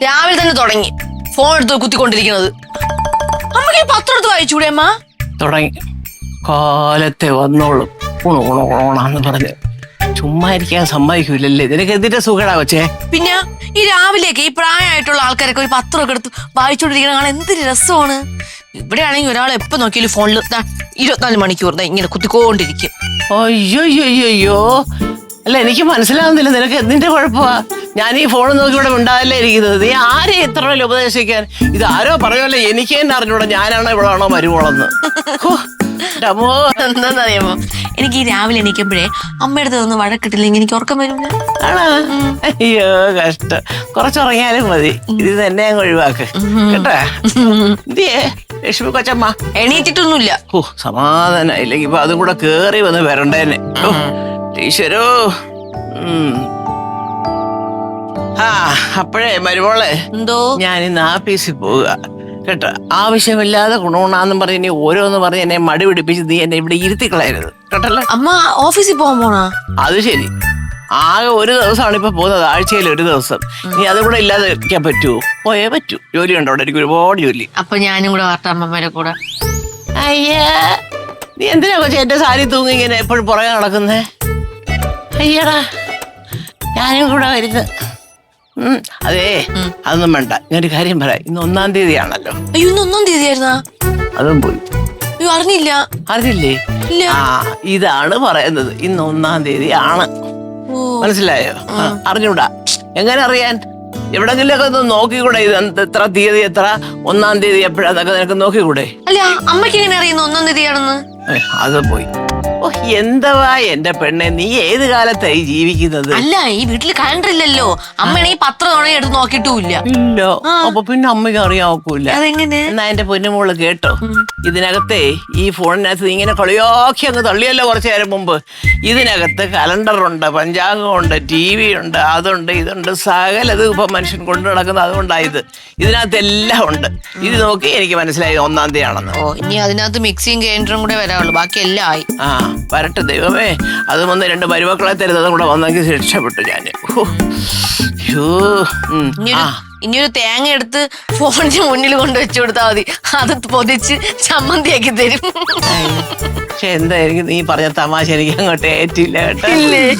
രാവിലെ തന്നെ തുടങ്ങി ഫോൺ എടുത്ത് കുത്തിക്കൊണ്ടിരിക്കുന്നത്. അമ്മക്ക് ഈ പത്രം എടുത്ത് വായിച്ചൂടെ അമ്മ? തുടങ്ങി കാലത്തെ വന്നോളും ഗുണഗുണഗുണാന്ന് പറഞ്ഞ് ചുമ്മാ ഇരിക്കാൻ സമ്മതിക്കൂലല്ലേ. നിനക്ക് എന്തിന്റെ സുഖടാ കൊച്ചേ? പിന്നെ ഈ രാവിലെയൊക്കെ ഈ പ്രായമായിട്ടുള്ള ആൾക്കാരൊക്കെ ഒരു പത്രമൊക്കെ എടുത്ത് വായിച്ചോണ്ടിരിക്കണ കാണാൻ എന്തൊരു രസമാണ്. ഇവിടെയാണെങ്കിൽ ഒരാൾ എപ്പോ നോക്കിയാലും ഫോണിൽ 24 മണിക്കൂർ ഇങ്ങനെ കുത്തിക്കൊണ്ടിരിക്കും. അയ്യോ അല്ല, എനിക്ക് മനസ്സിലാവുന്നില്ല നിനക്ക് എന്തിന്റെ കുഴപ്പമാ. ഞാൻ ഈ ഫോൺ നോക്കി ഇവിടെ ഉണ്ടാവില്ലേ ഇരിക്കുന്നത്. നീ ആരെ ഇത്ര വലിയ ഉപദേശിക്കാൻ? ഇത് ആരോ പറയുമല്ലോ, എനിക്ക് തന്നെ അറിഞ്ഞൂടാ ഞാനാണോ ഇവിടാണോ മരുവോളെന്ന്. എന്താന്നറിയാമോ, എനിക്ക് ഈ രാവിലെ എണീക്കുമ്പോഴേ അമ്മയുടെ അടുത്ത് വഴക്കിട്ടില്ലെങ്കിൽ എനിക്ക് ഉറക്കം വരില്ല. ആണോ? അയ്യോ കഷ്ടം. കുറച്ചുറങ്ങിയാലും മതി. ഇത് തന്നെ അങ്ങ് ഒഴിവാക്ക് കേട്ടാ. എന്തിയേ ലക്ഷ്മി കൊച്ചമ്മ? എണീറ്റിട്ടൊന്നുമില്ല. സമാധാനം. ഇല്ലെങ്കിൽ ഇപ്പൊ അതും കൂടെ കേറി വന്ന് വരണ്ടേനെ. ഈശ്വരോ. അപ്പോഴേ മരുമോളെ, എന്തോ ഞാൻ ഇന്ന് ആഫീസിൽ പോവുക കേട്ടോ. ആവശ്യമില്ലാതെ ഗുണഗുണാന്നും പറഞ്ഞ് ഇനി ഓരോന്ന് പറഞ്ഞ് എന്നെ മടി പിടിപ്പിച്ച് നീ എന്നെ ഇവിടെ ഇരുത്തിക്കളയരുത് കേട്ടല്ലേ. അമ്മ ഓഫീസിൽ പോകാൻ പോണാ? അത് ശരി. ആകെ ഒരു ദിവസമാണ് ഇപ്പൊ പോകുന്നത്, ആഴ്ചയിൽ ഒരു ദിവസം. നീ അതും കൂടെ ഇല്ലാതെ ഇരിക്കാൻ പറ്റുമോ? പോയേ പറ്റൂ. ജോലി ഉണ്ടോ അവിടെ? എനിക്ക് ഒരുപാട് ജോലി. അപ്പൊ ഞാനും കൂടെ വരട്ടെ അമ്മമാരെ കൂടെ? അയ്യാ, നീ എന്തിനാ കൊച്ചെ എന്റെ സാരി തൂങ്ങി ഇങ്ങനെ എപ്പോഴും പുറകെ നടക്കുന്നേ? അയ്യടാ, ഞാനും കൂടെ വരുന്നത്. അതേ, അതൊന്നും വേണ്ട. ഞാനൊരു കാര്യം പറയാം. ഇന്ന് 1-ാം തീയതിയാണല്ലോ. അയ്യോ, ഇന്ന് 1-ാം തീയതിയായിരുന്നാ? അതും പോയി. അയ്യോ, അറിഞ്ഞില്ല. അറിഞ്ഞില്ലേ? ഇതാണ് പറയുന്നത്. ഇന്ന് 1-ാം തീയതി ആണ്. മനസ്സിലായോ? അറിഞ്ഞൂടാ. എങ്ങനെ അറിയാൻ? എവിടെങ്കിലും ഒക്കെ ഒന്ന് നോക്കിക്കൂടെ? ഇത് എത്ര തീയതി, എത്ര 1-ാം തീയതി എപ്പോഴാന്നൊക്കെ നിനക്ക് നോക്കിക്കൂടെ? അല്ല, അമ്മയ്ക്ക് എങ്ങനെ അറിയുന്നു 1-ാം തീയതിയാണെന്ന്? അത് പോയി. എന്തവാ എന്റെ പെണ്ണെ, നീ ഏത് കാലത്തായി ജീവിക്കുന്നത്? അല്ല, ഈ വീട്ടിൽ കലണ്ടർ ഇല്ലല്ലോ. അമ്മയാണെ ഈ പത്രം എടുത്ത് നോക്കിയിട്ടുമില്ല. ഇല്ല. അപ്പൊ പിന്നെ അമ്മയ്ക്ക് അറിയാവൂല. അതെങ്ങനെ? എന്നാ എന്റെ പൊന്നുമോള് കേട്ടോ, ഇതിനകത്തെ ഈ ഫോണിനകത്ത് ഇങ്ങനെ കളിയാക്കി അങ്ങ് തള്ളിയല്ലോ കുറച്ചു നേരം മുമ്പ്. ഇതിനകത്ത് കലണ്ടറുണ്ട്, പഞ്ചാംഗമുണ്ട്, TV ഉണ്ട്, അതുണ്ട്, ഇതുണ്ട്, സകലത് ഇപ്പൊ മനുഷ്യൻ കൊണ്ടു നടക്കുന്നത്. അതുകൊണ്ടായത്. ഇതിനകത്ത് എല്ലാം ഉണ്ട്. ഇത് നോക്കി എനിക്ക് മനസ്സിലായി 1-ാം തീയതി ആണെന്ന്. ഇനി അതിനകത്ത് മിക്സിയും ഗ്രൈൻഡറും കൂടെ വരാവുള്ളൂ, ബാക്കി എല്ലാം ആയി. വരട്ടെ ദൈവമേ. അത് വന്ന് 2 മരുമക്കളെ തരുന്നതും കൂടെ വന്നെങ്കിൽ രക്ഷപ്പെട്ടു ഞാൻ. ഇനിയൊരു തേങ്ങ എടുത്ത് ഫോണിന് മുന്നിൽ കൊണ്ട് വെച്ചു കൊടുത്താൽ മതി. അത് പൊതിച്ച് ചമ്മന്തിയാക്കി തരും. പക്ഷെ എന്തായിരിക്കും നീ പറഞ്ഞ തമാശ എനിക്ക് അങ്ങോട്ട് ഏറ്റില്ല കേട്ടോ.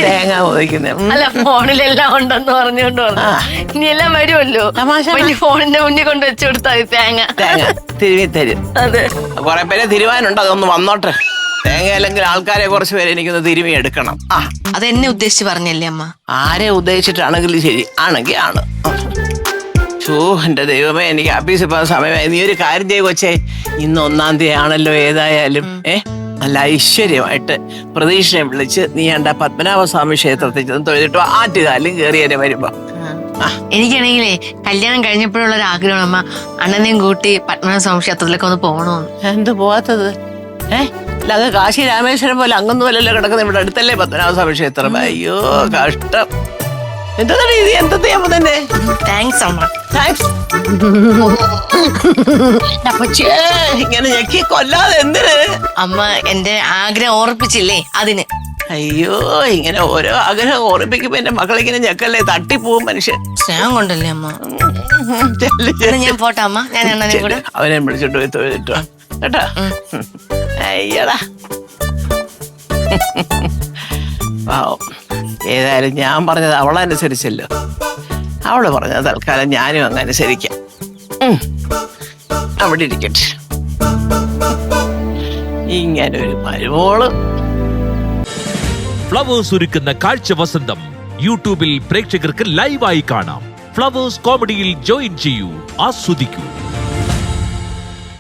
തേങ്ങ പൊതിക്കുന്നത് അല്ല, ഫോണിലെല്ലാം ഉണ്ടെന്ന് പറഞ്ഞുകൊണ്ട് പറഞ്ഞു. ഇനി എല്ലാം വരുമല്ലോ. തമാശ ഫോണിന്റെ മുന്നിൽ കൊണ്ട് വെച്ചു കൊടുത്താൽ മതി. തേങ്ങ തിരുവി തരും. അതെ, കുറെ പേരെ തിരുവാനുണ്ട്. അതൊന്ന് വന്നോട്ടെ. തേങ്ങ അല്ലെങ്കിൽ ആൾക്കാരെ കുറച്ച് പേരെ എനിക്കൊന്ന് തിരുമി എടുക്കണം. അതെന്നെ ഉദ്ദേശിച്ച് പറഞ്ഞല്ലേ അമ്മ? ആരെ ഉദ്ദേശിച്ചിട്ടാണെങ്കിലും ശരി, ആണെങ്കിൽ ആണ്. എന്റെ ദൈവമേ, എനിക്ക് ആഫീസിൽ പോകാൻ സമയമായി. നീ ഒരു കാര്യം ചെയ്യ കൊച്ചേ, ഇന്ന് 1-ാം തീയതി ആണല്ലോ. ഏതായാലും നല്ല ഐശ്വര്യമായിട്ട് പ്രതീക്ഷയെ വിളിച്ച് നീ എൻ്റെ പത്മനാഭസ്വാമി ക്ഷേത്രത്തിൽ ചെന്ന് തൊഴുതിട്ടോ ആറ്റുകാലും കയറിയതിനെ വരുമ്പോ. എനിക്കാണെങ്കിലേ കല്യാണം കഴിഞ്ഞപ്പോഴുള്ള ഒരു ആഗ്രഹമാണ് അമ്മ, അണ്ണനെയും കൂട്ടി പത്മനാഭസ്വാമി ക്ഷേത്രത്തിലൊക്കെ ഒന്ന് പോകണമെന്ന്. എന്ത് പോവാത്തത്? അല്ലാതെ കാശി രാമേശ്വരം പോലെ അങ്ങൊന്നും അല്ലല്ലോ കിടക്കുന്നത്. ഇവിടെ അടുത്തല്ലേ പത്മനാഭസ്വാമി ക്ഷേത്രം. അയ്യോ കഷ്ടം. എന്താ ചെയ്യാമോ തന്നെ? താങ്ക്സ് അമ്മ. താങ്ക്സ്. ഇങ്ങനെ ഞെക്കി കൊല്ലാതെ എന്തിന്? അമ്മ എന്റെ ആഗ്രഹം ഓർപ്പിച്ചില്ലേ, അതിന്. അയ്യോ, ഇങ്ങനെ ഓരോ ആഗ്രഹം ഓർപ്പിക്കുമ്പോ എന്റെ മക്കളിങ്ങനെ ഞെക്കല്ലേ, തട്ടിപ്പോവും മനുഷ്യൻ. സ്നേഹം കൊണ്ടല്ലേ അമ്മ. ഞാൻ പോട്ടെ അമ്മ, ഞാൻ അണ്ണനെ കൂടെ അവനെ വിളിച്ചോണ്ട് പോയി തൊഴുതിട്ടോ കേട്ടാ. അയ്യടാ പാവം. ഏതായാലും ഞാൻ പറഞ്ഞത് അവളനുസരിച്ചല്ലോ. അവള് പറഞ്ഞത് തൽക്കാലം ഞാനും അങ്ങ് അനുസരിക്കാം. അവിടെ ഇരിക്കട്ടെ. ഇങ്ങനൊരു മരുമോള്. ഫ്ലവേഴ്സ് ഒരുക്കുന്ന കാഴ്ച വസന്തം യൂട്യൂബിൽ പ്രേക്ഷകർക്ക് ലൈവായി കാണാം. ഫ്ലവേഴ്സ് കോമഡിയിൽ ജോയിൻ ചെയ്യൂ, ആസ്വദിക്കൂ.